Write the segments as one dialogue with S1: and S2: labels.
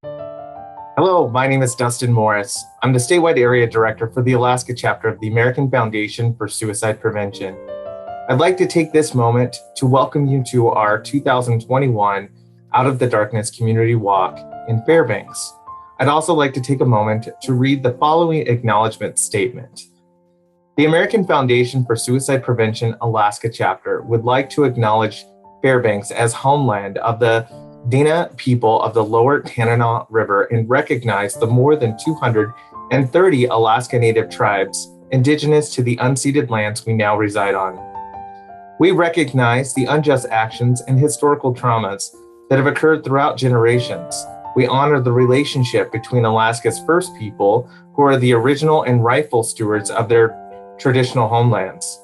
S1: Hello, my name is Dustin Morris. I'm the statewide area director for the Alaska chapter of the American Foundation for Suicide Prevention. I'd like to take this moment to welcome you to our 2021 Out of the Darkness Community Walk in Fairbanks. I'd also like to take a moment to read the following acknowledgement statement. The American Foundation for Suicide Prevention Alaska chapter would like to acknowledge Fairbanks as homeland of the Dana people of the lower Tanana River and recognize the more than 230 Alaska Native tribes indigenous to the unceded lands we now reside on. We recognize the unjust actions and historical traumas that have occurred throughout generations. We honor the relationship between Alaska's First People, who are the original and rightful stewards of their traditional homelands.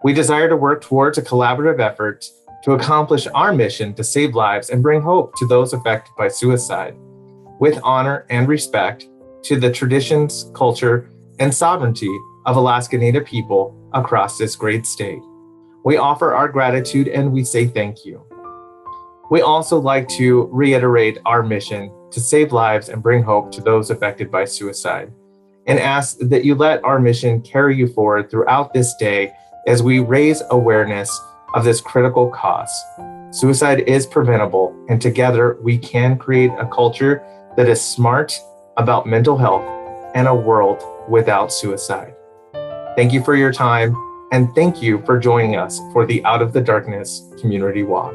S1: We desire to work towards a collaborative effort to accomplish our mission to save lives and bring hope to those affected by suicide, with honor and respect to the traditions, culture, and sovereignty of Alaska Native people across this great state. We offer our gratitude and we say thank you. We also like to reiterate our mission to save lives and bring hope to those affected by suicide, and ask that you let our mission carry you forward throughout this day as we raise awareness of this critical cause. Suicide is preventable, and together we can create a culture that is smart about mental health and a world without suicide. Thank you for your time, and thank you for joining us for the Out of the Darkness Community Walk.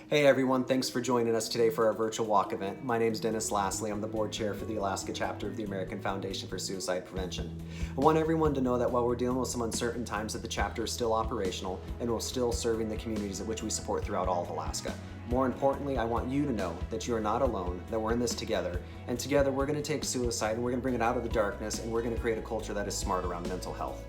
S2: Hey everyone, thanks for joining us today for our virtual walk event. My name is Dennis Lastly. I'm the board chair for the Alaska chapter of the American Foundation for Suicide Prevention. I want everyone to know that while we're dealing with some uncertain times, that the chapter is still operational and we're still serving the communities at which we support throughout all of Alaska. More importantly, I want you to know that you are not alone, that we're in this together, and together we're going to take suicide and we're going to bring it out of the darkness, and we're going to create a culture that is smart around mental health.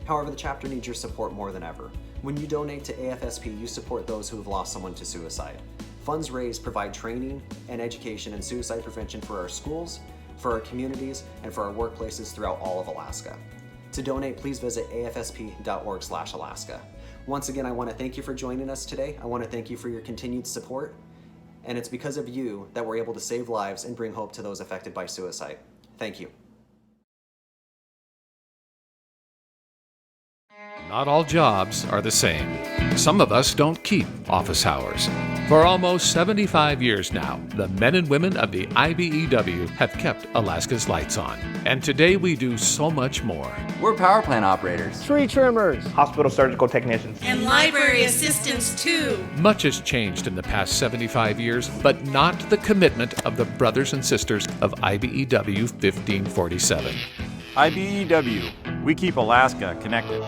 S2: However, the chapter needs your support more than ever. When you donate to AFSP, you support those who have lost someone to suicide. Funds raised provide training and education in suicide prevention for our schools, for our communities, and for our workplaces throughout all of Alaska. To donate, please visit afsp.org/Alaska. Once again, I want to thank you for joining us today. I want to thank you for your continued support. And it's because of you that we're able to save lives and bring hope to those affected by suicide. Thank you.
S3: Not all jobs are the same. Some of us don't keep office hours. For almost 75 years now, the men and women of the IBEW have kept Alaska's lights on. And today we do so much more.
S4: We're power plant operators,
S5: tree trimmers,
S6: hospital surgical technicians,
S7: and library assistants too.
S3: Much has changed in the past 75 years, but not the commitment of the brothers and sisters of IBEW 1547.
S8: IBEW, we keep Alaska connected.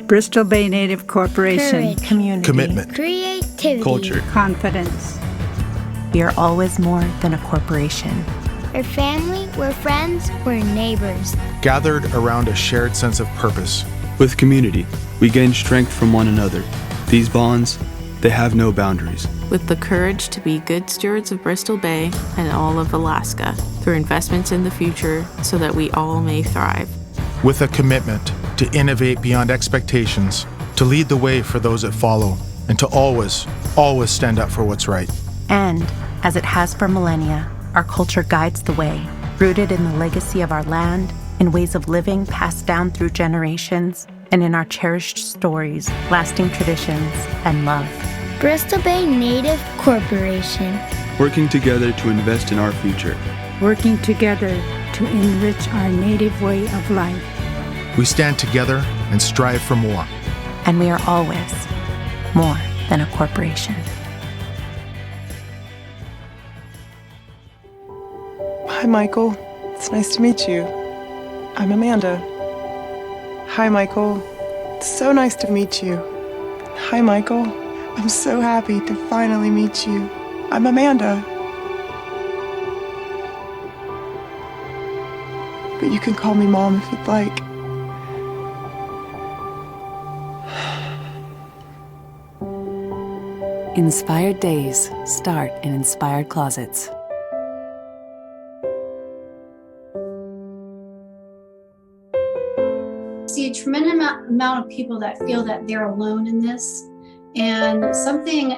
S9: Bristol Bay Native Corporation.
S10: Courage. Community.
S11: Commitment.
S10: Creativity.
S11: Culture.
S9: Confidence.
S12: We are always more than a corporation.
S10: We're family, we're friends, we're neighbors.
S11: Gathered around a shared sense of purpose.
S13: With community, we gain strength from one another. These bonds, they have no boundaries.
S14: With the courage to be good stewards of Bristol Bay and all of Alaska through investments in the future so that we all may thrive.
S11: With a commitment to innovate beyond expectations, to lead the way for those that follow, and to always stand up for what's right.
S12: And, as it has for millennia, our culture guides the way, rooted in the legacy of our land, in ways of living passed down through generations, and in our cherished stories, lasting traditions, and love.
S10: Bristol Bay Native Corporation.
S13: working together to invest in our future.
S9: Working together to enrich our native way of life.
S11: We stand together and strive for more.
S12: And we are always more than a corporation.
S5: Hi, Michael. It's nice to meet you. I'm Amanda. Hi, Michael. It's so nice to meet you. Hi, Michael. I'm so happy to finally meet you. I'm Amanda. But you can call me Mom if you'd like.
S6: Inspired days start in inspired closets.
S15: See a tremendous amount of people that feel that they're alone in this, and something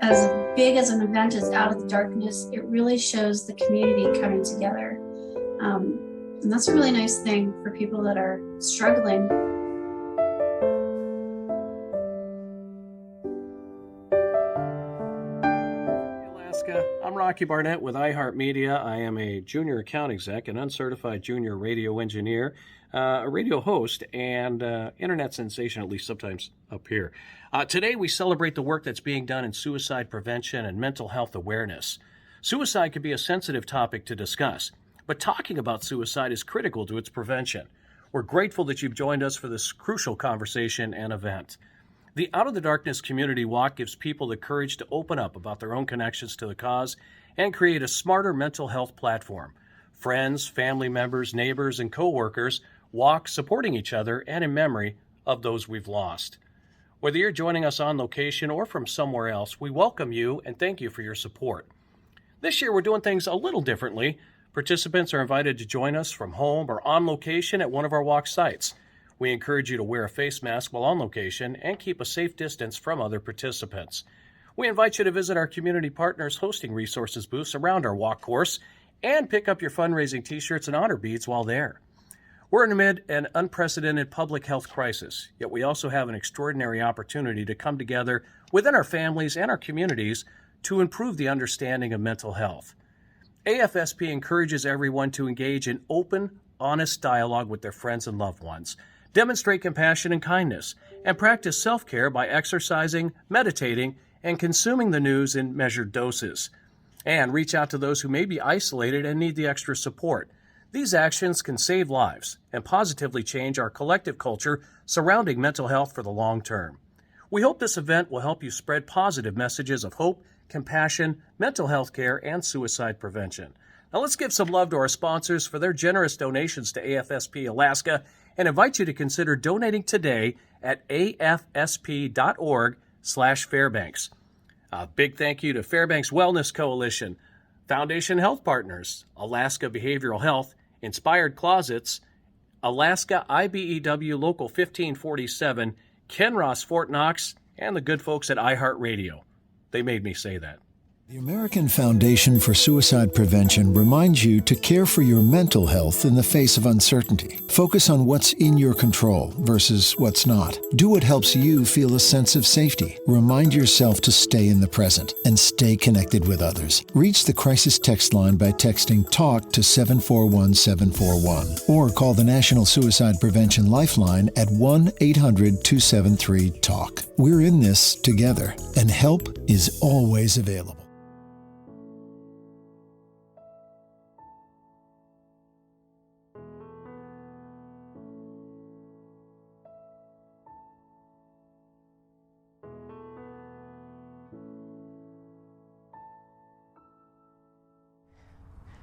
S15: as big as an event as Out of the Darkness, it really shows the community coming together, and that's a really nice thing for people that are struggling.
S16: I'm Rocky Barnett with iHeartMedia. I am a junior account exec, an uncertified junior radio engineer, a radio host, and internet sensation, at least sometimes up here. Today we celebrate the work that's being done in suicide prevention and mental health awareness. Suicide can be a sensitive topic to discuss, but talking about suicide is critical to its prevention. We're grateful that you've joined us for this crucial conversation and event. The Out of the Darkness Community Walk gives people the courage to open up about their own connections to the cause and create a smarter mental health platform. Friends, family members, neighbors, and co-workers walk supporting each other and in memory of those we've lost. Whether you're joining us on location or from somewhere else, we welcome you and thank you for your support. This year we're doing things a little differently. Participants are invited to join us from home or on location at one of our walk sites. We encourage you to wear a face mask while on location and keep a safe distance from other participants. We invite you to visit our community partners hosting resources booths around our walk course and pick up your fundraising t-shirts and honor beads while there. We're amid an unprecedented public health crisis, yet we also have an extraordinary opportunity to come together within our families and our communities to improve the understanding of mental health. AFSP encourages everyone to engage in open, honest dialogue with their friends and loved ones, demonstrate compassion and kindness, and practice self-care by exercising, meditating, and consuming the news in measured doses. And reach out to those who may be isolated and need the extra support. These actions can save lives and positively change our collective culture surrounding mental health for the long term. We hope this event will help you spread positive messages of hope, compassion, mental health care, and suicide prevention. Now let's give some love to our sponsors for their generous donations to AFSP Alaska and invite you to consider donating today at afsp.org/Fairbanks. A big thank you to Fairbanks Wellness Coalition, Foundation Health Partners, Alaska Behavioral Health, Inspired Closets, Alaska IBEW Local 1547, Ken Ross Fort Knox, and the good folks at iHeartRadio. They made me say that.
S17: The American Foundation for Suicide Prevention reminds you to care for your mental health in the face of uncertainty. Focus on what's in your control versus what's not. Do what helps you feel a sense of safety. Remind yourself to stay in the present and stay connected with others. Reach the crisis text line by texting TALK to 741-741 or call the National Suicide Prevention Lifeline at 1-800-273-TALK. We're in this together, and help is always available.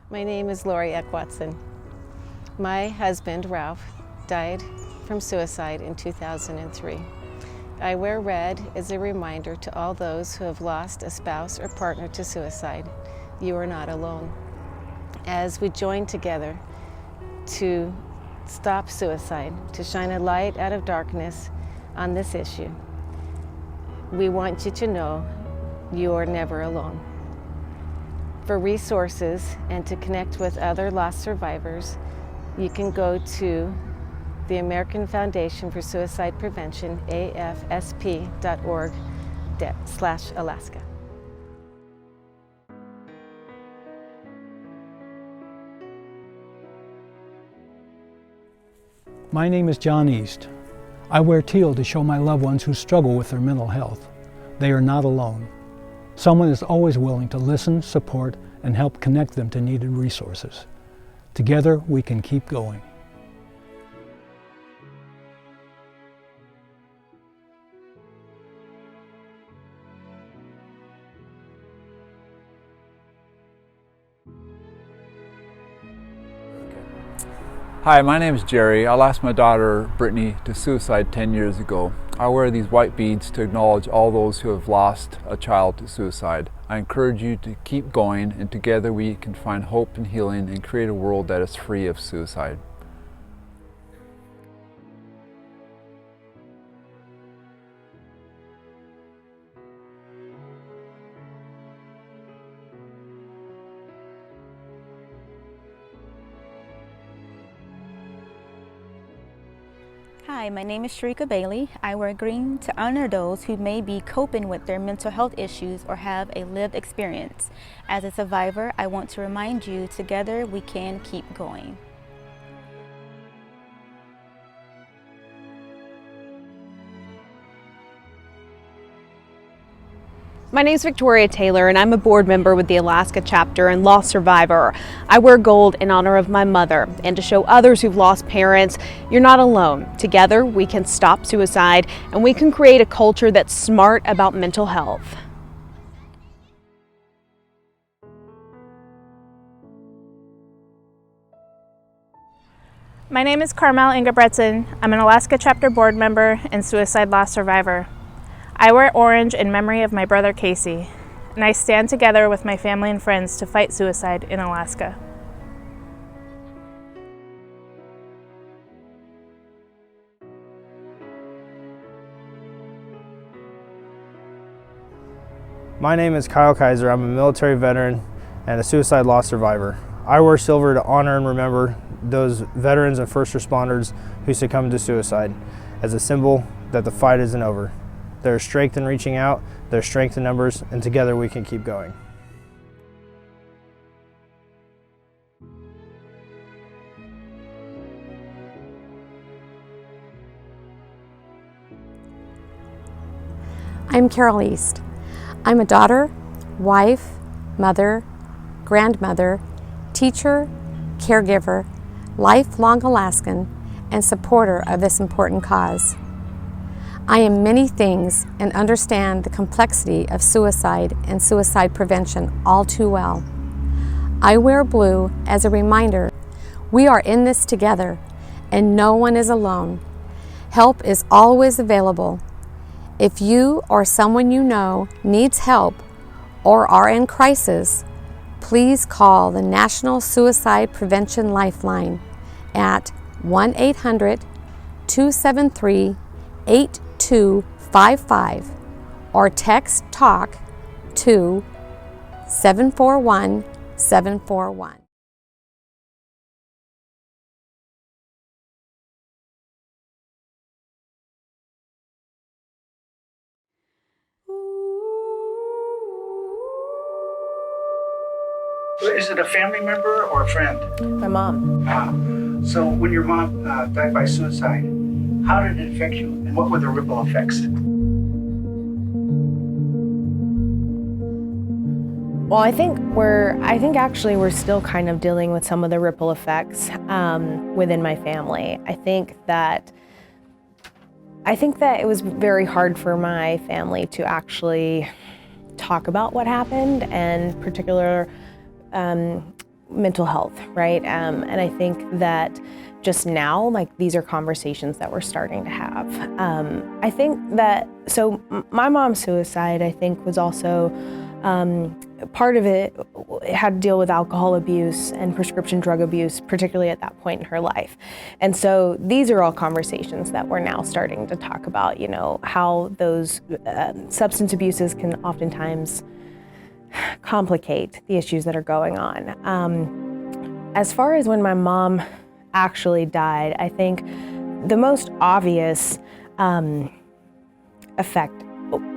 S18: My name is Lori Eck-Watson. My husband, Ralph, died from suicide in 2003. I wear red as a reminder to all those who have lost a spouse or partner to suicide. You are not alone. As we join together to stop suicide, to shine a light out of darkness on this issue, we want you to know you are never alone. For resources and to connect with other lost survivors, you can go to the American Foundation for Suicide Prevention, afsp.org/Alaska.
S19: My name is John East. I wear teal to show my loved ones who struggle with their mental health. They are not alone. Someone is always willing to listen, support, and help connect them to needed resources. Together, we can keep going.
S20: Hi, my name is Jerry. I lost my daughter, Brittany, to suicide 10 years ago. I wear these white beads to acknowledge all those who have lost a child to suicide. I encourage you to keep going, and together we can find hope and healing and create a world that is free of suicide.
S21: Hi, my name is Sharika Bailey. I wear green to honor those who may be coping with their mental health issues or have a lived experience. As a survivor, I want to remind you, together we can keep going.
S22: My name is Victoria Taylor, and I'm a board member with the Alaska chapter and lost survivor. I wear gold in honor of my mother and to show others who've lost parents, you're not alone. Together, we can stop suicide and we can create a culture that's smart about mental health.
S23: My name is Carmel Ingebretson. I'm an Alaska chapter board member and suicide loss survivor. I wear orange in memory of my brother Casey, and I stand together with my family and friends to fight suicide in Alaska.
S24: My name is Kyle Kaiser. I'm a military veteran and a suicide loss survivor. I wear silver to honor and remember those veterans and first responders who succumbed to suicide as a symbol that the fight isn't over. There's strength in reaching out, there's strength in numbers, and together we can keep going.
S25: I'm Carol East. I'm a daughter, wife, mother, grandmother, teacher, caregiver, lifelong Alaskan, and supporter of this important cause. I am many things and understand the complexity of suicide and suicide prevention all too well. I wear blue as a reminder we are in this together and no one is alone. Help is always available. If you or someone you know needs help or are in crisis, please call the National Suicide Prevention Lifeline at 1-800-273-8255 or text TALK to 741-741.
S26: Is it a family member or a friend?
S22: My mom.
S26: So when your mom died by suicide, how did it affect you and what were the ripple effects?
S22: Well, I think we're still kind of dealing with some of the ripple effects within my family. I think that it was very hard for my family to actually talk about what happened, and particular mental health, right? And I think that just now, like, these are conversations that we're starting to have. I think that, so my mom's suicide, I think, was also, part of it had to deal with alcohol abuse and prescription drug abuse, particularly at that point in her life. And so these are all conversations that we're now starting to talk about, you know, how those substance abuses can oftentimes complicate the issues that are going on. As far as when my mom actually died, I think the most obvious effect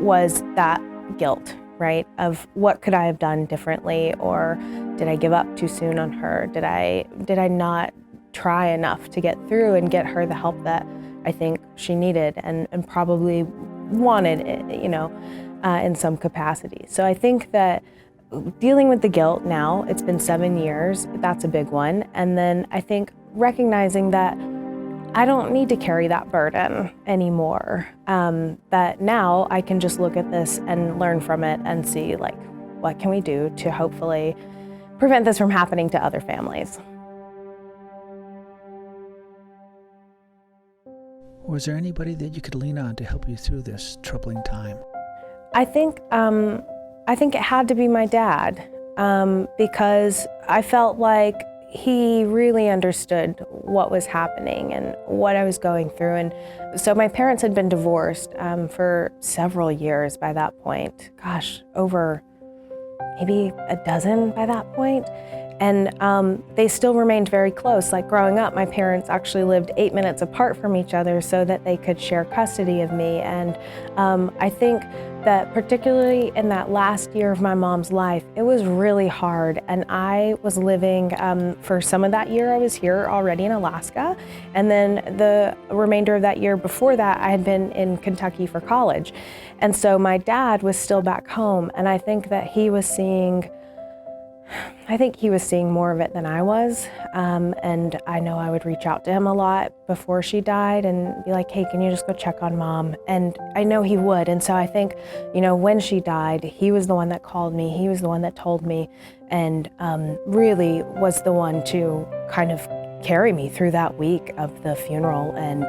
S22: was that guilt, right? Of what could I have done differently, or did I give up too soon on her? Did I not try enough to get through and get her the help that I think she needed and probably wanted, in some capacity. So I think that dealing with the guilt now, it's been 7 years, that's a big one. And then I think recognizing that I don't need to carry that burden anymore. That now I can just look at this and learn from it and see what can we do to hopefully prevent this from happening to other families.
S1: Was there anybody that you could lean on to help you through this troubling time?
S22: I think it had to be my dad, because I felt like he really understood what was happening and what I was going through. And so my parents had been divorced for several years by that point. Gosh, over maybe a dozen by that point. And they still remained very close. Like growing up, my parents actually lived 8 minutes apart from each other so that they could share custody of me. And I think that particularly in that last year of my mom's life, it was really hard. And I was living, for some of that year, I was here already in Alaska. And then the remainder of that year before that, I had been in Kentucky for college. And so my dad was still back home. And I think that he was seeing more of it than I was. And I know I would reach out to him a lot before she died and be like, hey, can you just go check on mom? And I know he would. And so I think, when she died, he was the one that called me. He was the one that told me and really was the one to kind of carry me through that week of the funeral and,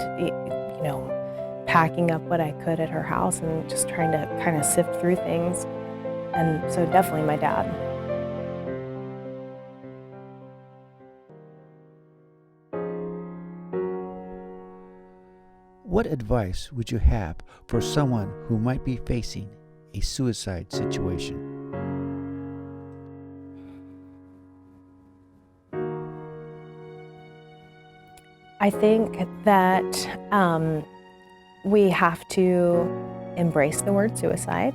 S22: packing up what I could at her house and just trying to kind of sift through things. And so definitely my dad.
S1: What advice would you have for someone who might be facing a suicide situation?
S22: I think that we have to embrace the word suicide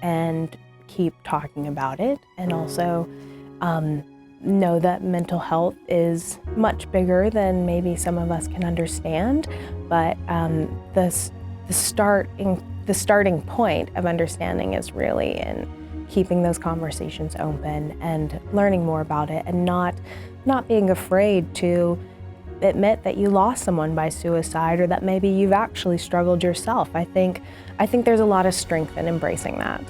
S22: and keep talking about it, and also know that mental health is much bigger than maybe some of us can understand, but the starting point of understanding is really in keeping those conversations open and learning more about it, and not being afraid to admit that you lost someone by suicide, or that maybe you've actually struggled yourself. I think there's a lot of strength in embracing that.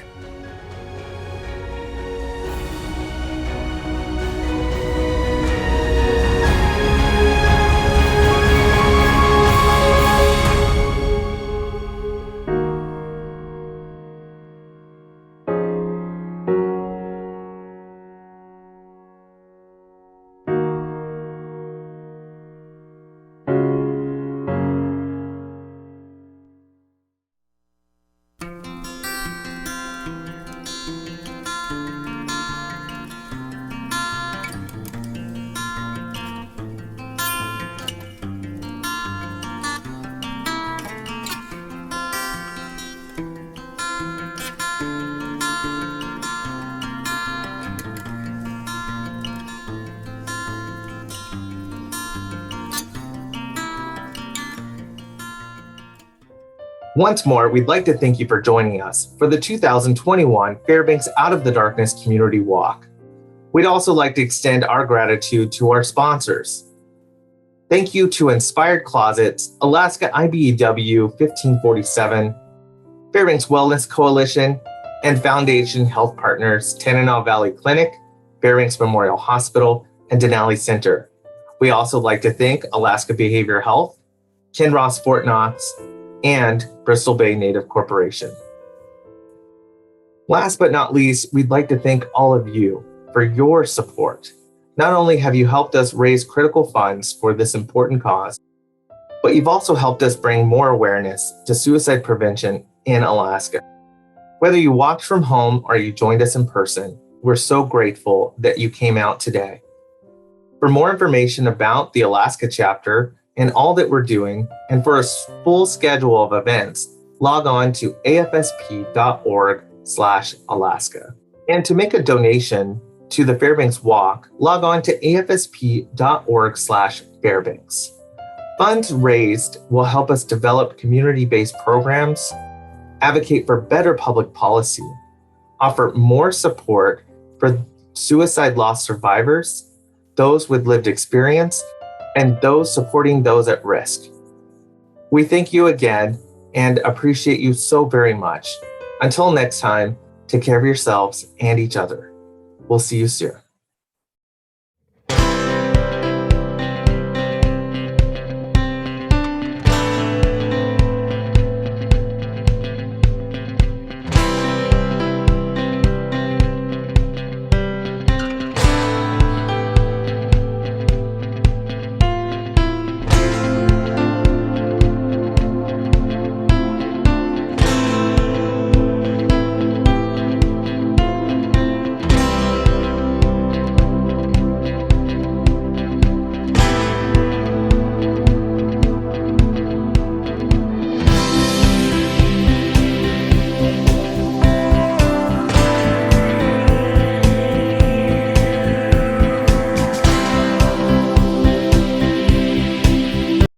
S2: Once more, we'd like to thank you for joining us for the 2021 Fairbanks Out of the Darkness Community Walk. We'd also like to extend our gratitude to our sponsors. Thank you to Inspired Closets, Alaska IBEW 1547, Fairbanks Wellness Coalition, and Foundation Health Partners, Tanana Valley Clinic, Fairbanks Memorial Hospital, and Denali Center. We also like to thank Alaska Behavioral Health, Kinross Fort Knox, and Bristol Bay Native Corporation. Last but not least, we'd like to thank all of you for your support. Not only have you helped us raise critical funds for this important cause, but you've also helped us bring more awareness to suicide prevention in Alaska. Whether you walked from home or you joined us in person, we're so grateful that you came out today. For more information about the Alaska chapter and all that we're doing, and for a full schedule of events, log on to afsp.org/Alaska. And to make a donation to the Fairbanks Walk, log on to afsp.org/Fairbanks. Funds raised will help us develop community-based programs, advocate for better public policy, offer more support for suicide loss survivors, those with lived experience, and those supporting those at risk. We thank you again and appreciate you so very much. Until next time, take care of yourselves and each other. We'll see you soon.